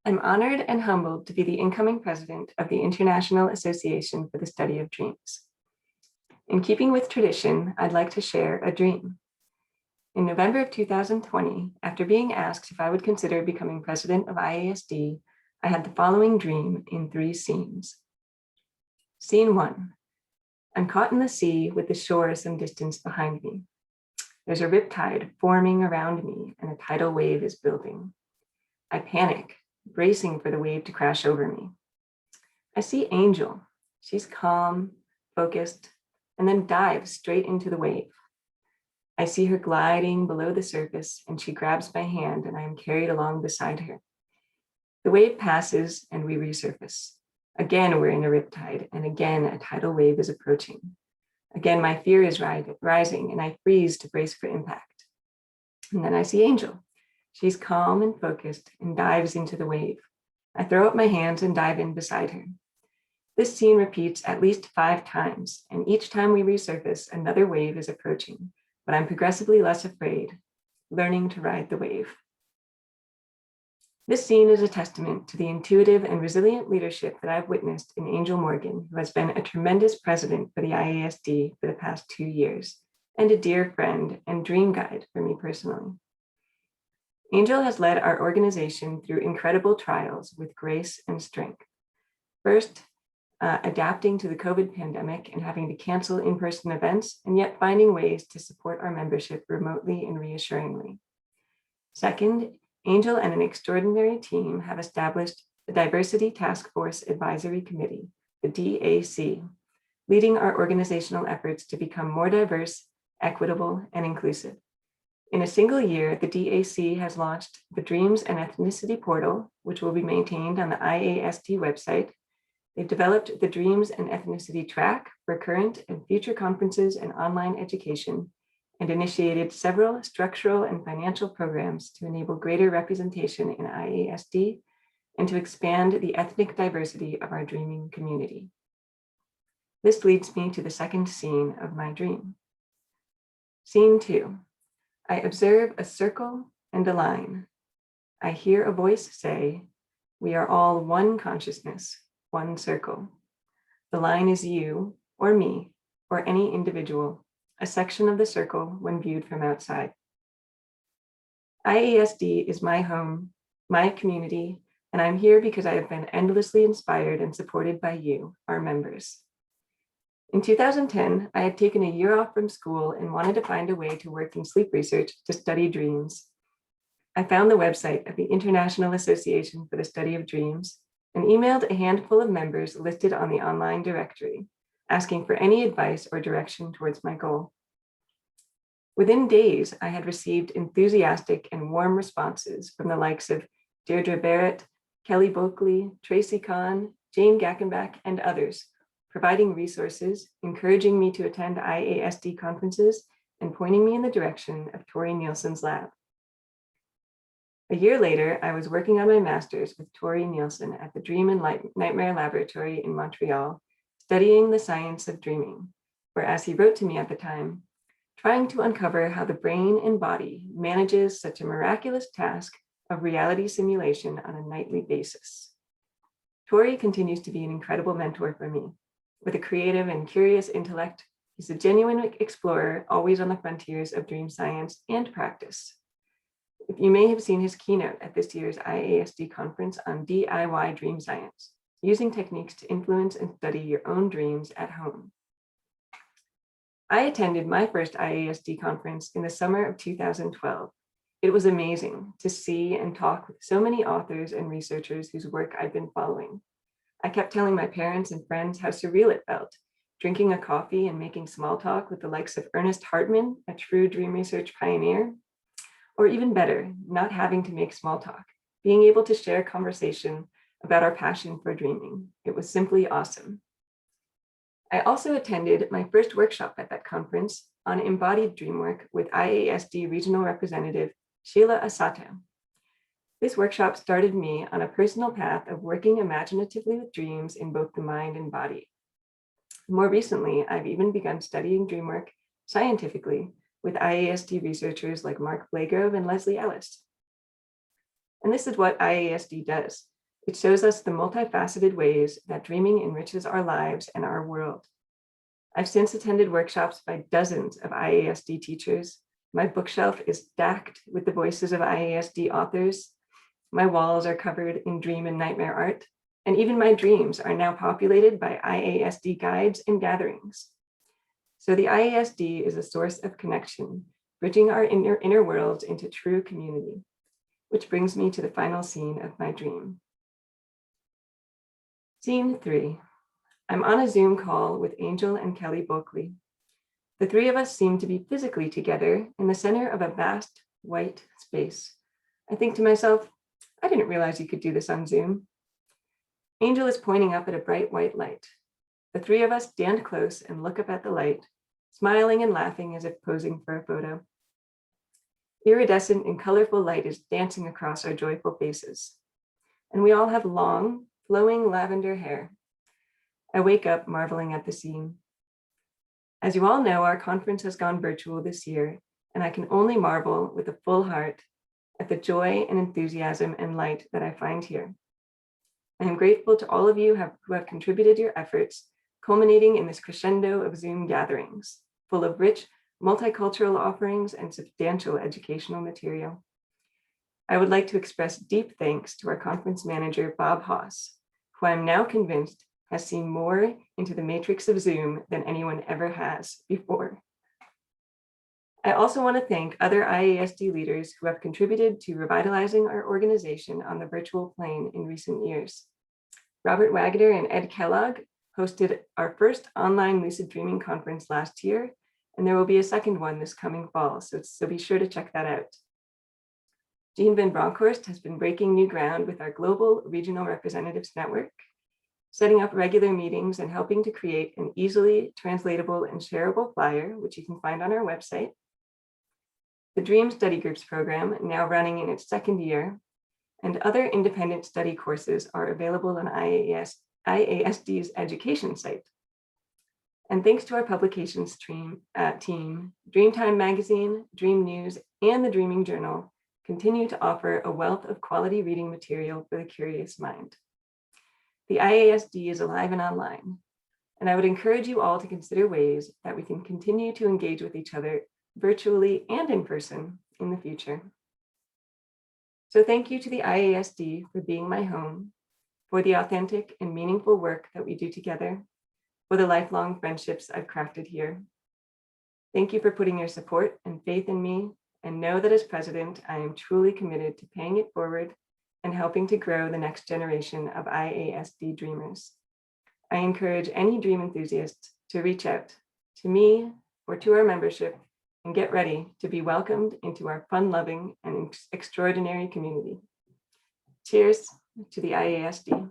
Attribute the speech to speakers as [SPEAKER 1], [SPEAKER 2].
[SPEAKER 1] I'm honored and humbled to be the incoming president of the International Association for the Study of Dreams. In keeping with tradition, I'd like to share a dream. In November of 2020, after being asked if I would consider becoming president of IASD, I had the following dream in 3 scenes. Scene 1. I'm caught in the sea with the shore some distance behind me. There's a riptide forming around me and a tidal wave is building. I panic, bracing for the wave to crash over me. I see Angel. She's calm, focused, and then dives straight into the wave. I see her gliding below the surface and she grabs my hand and I am carried along beside her. The wave passes and we resurface. Again, we're in a riptide and again, a tidal wave is approaching. Again, my fear is rising and I freeze to brace for impact. And then I see Angel. She's calm and focused and dives into the wave. I throw up my hands and dive in beside her. This scene repeats at least 5 times, and each time we resurface, another wave is approaching, but I'm progressively less afraid, learning to ride the wave. This scene is a testament to the intuitive and resilient leadership that I've witnessed in Angel Morgan, who has been a tremendous president for the IASD for the past 2 years, and a dear friend and dream guide for me personally. Angel has led our organization through incredible trials with grace and strength. First, adapting to the COVID pandemic and having to cancel in-person events, and yet finding ways to support our membership remotely and reassuringly. Second, Angel and an extraordinary team have established the Diversity Task Force Advisory Committee, the DAC, leading our organizational efforts to become more diverse, equitable, and inclusive. In a single year, the DAC has launched the Dreams and Ethnicity Portal, which will be maintained on the IASD website. They've developed the Dreams and Ethnicity Track for current and future conferences and online education, and initiated several structural and financial programs to enable greater representation in IASD and to expand the ethnic diversity of our dreaming community. This leads me to the second scene of my dream. Scene 2. I observe a circle and a line. I hear a voice say, "We are all one consciousness, one circle." The line is you or me or any individual, a section of the circle when viewed from outside. IASD is my home, my community, and I'm here because I have been endlessly inspired and supported by you, our members. In 2010, I had taken a year off from school and wanted to find a way to work in sleep research to study dreams. I found the website of the International Association for the Study of Dreams and emailed a handful of members listed on the online directory, asking for any advice or direction towards my goal. Within days, I had received enthusiastic and warm responses from the likes of Deirdre Barrett, Kelly Bulkley, Tracy Kahn, Jane Gackenbach, and others, providing resources, encouraging me to attend IASD conferences, and pointing me in the direction of Tori Nielsen's lab. A year later, I was working on my master's with Tori Nielsen at the Dream and Nightmare Laboratory in Montreal, studying the science of dreaming, where, as he wrote to me at the time, trying to uncover how the brain and body manages such a miraculous task of reality simulation on a nightly basis. Tori continues to be an incredible mentor for me. With a creative and curious intellect, he's a genuine explorer, always on the frontiers of dream science and practice. You may have seen his keynote at this year's IASD conference on DIY dream science, using techniques to influence and study your own dreams at home. I attended my first IASD conference in the summer of 2012. It was amazing to see and talk with so many authors and researchers whose work I've been following. I kept telling my parents and friends how surreal it felt, drinking a coffee and making small talk with the likes of Ernest Hartman, a true dream research pioneer, or even better, not having to make small talk, being able to share conversation about our passion for dreaming. It was simply awesome. I also attended my first workshop at that conference on embodied dream work with IASD regional representative Sheila Asato. This workshop started me on a personal path of working imaginatively with dreams in both the mind and body. More recently, I've even begun studying dream work scientifically with IASD researchers like Mark Blagrove and Leslie Ellis. And this is what IASD does. It shows us the multifaceted ways that dreaming enriches our lives and our world. I've since attended workshops by dozens of IASD teachers. My bookshelf is stacked with the voices of IASD authors. My walls are covered in dream and nightmare art, and even my dreams are now populated by IASD guides and gatherings. So the IASD is a source of connection, bridging our inner worlds into true community, which brings me to the final scene of my dream. Scene 3. I'm on a Zoom call with Angel and Kelly Bulkley. The three of us seem to be physically together in the center of a vast white space. I think to myself, I didn't realize you could do this on Zoom. Angel is pointing up at a bright white light. The three of us stand close and look up at the light, smiling and laughing as if posing for a photo. Iridescent and colorful light is dancing across our joyful faces. And we all have long, flowing lavender hair. I wake up marveling at the scene. As you all know, our conference has gone virtual this year, and I can only marvel with a full heart at the joy and enthusiasm and light that I find here. I am grateful to all of you who have contributed your efforts, culminating in this crescendo of Zoom gatherings, full of rich, multicultural offerings and substantial educational material. I would like to express deep thanks to our conference manager, Bob Haas, who I am now convinced has seen more into the matrix of Zoom than anyone ever has before. I also want to thank other IASD leaders who have contributed to revitalizing our organization on the virtual plane in recent years. Robert Wagner and Ed Kellogg hosted our first online lucid dreaming conference last year, and there will be a second one this coming fall, so be sure to check that out. Jean Van Bronckhorst has been breaking new ground with our Global Regional Representatives Network, setting up regular meetings and helping to create an easily translatable and shareable flyer, which you can find on our website. The Dream Study Groups program, now running in its second year, and other independent study courses are available on IASD's education site. And thanks to our publications team, Dreamtime Magazine, Dream News, and the Dreaming Journal continue to offer a wealth of quality reading material for the curious mind. The IASD is alive and online, and I would encourage you all to consider ways that we can continue to engage with each other virtually and in person in the future. So thank you to the IASD for being my home, for the authentic and meaningful work that we do together, for the lifelong friendships I've crafted here. Thank you for putting your support and faith in me, and know that as president, I am truly committed to paying it forward and helping to grow the next generation of IASD dreamers. I encourage any dream enthusiast to reach out to me or to our membership and get ready to be welcomed into our fun-loving and extraordinary community. Cheers to the IASD.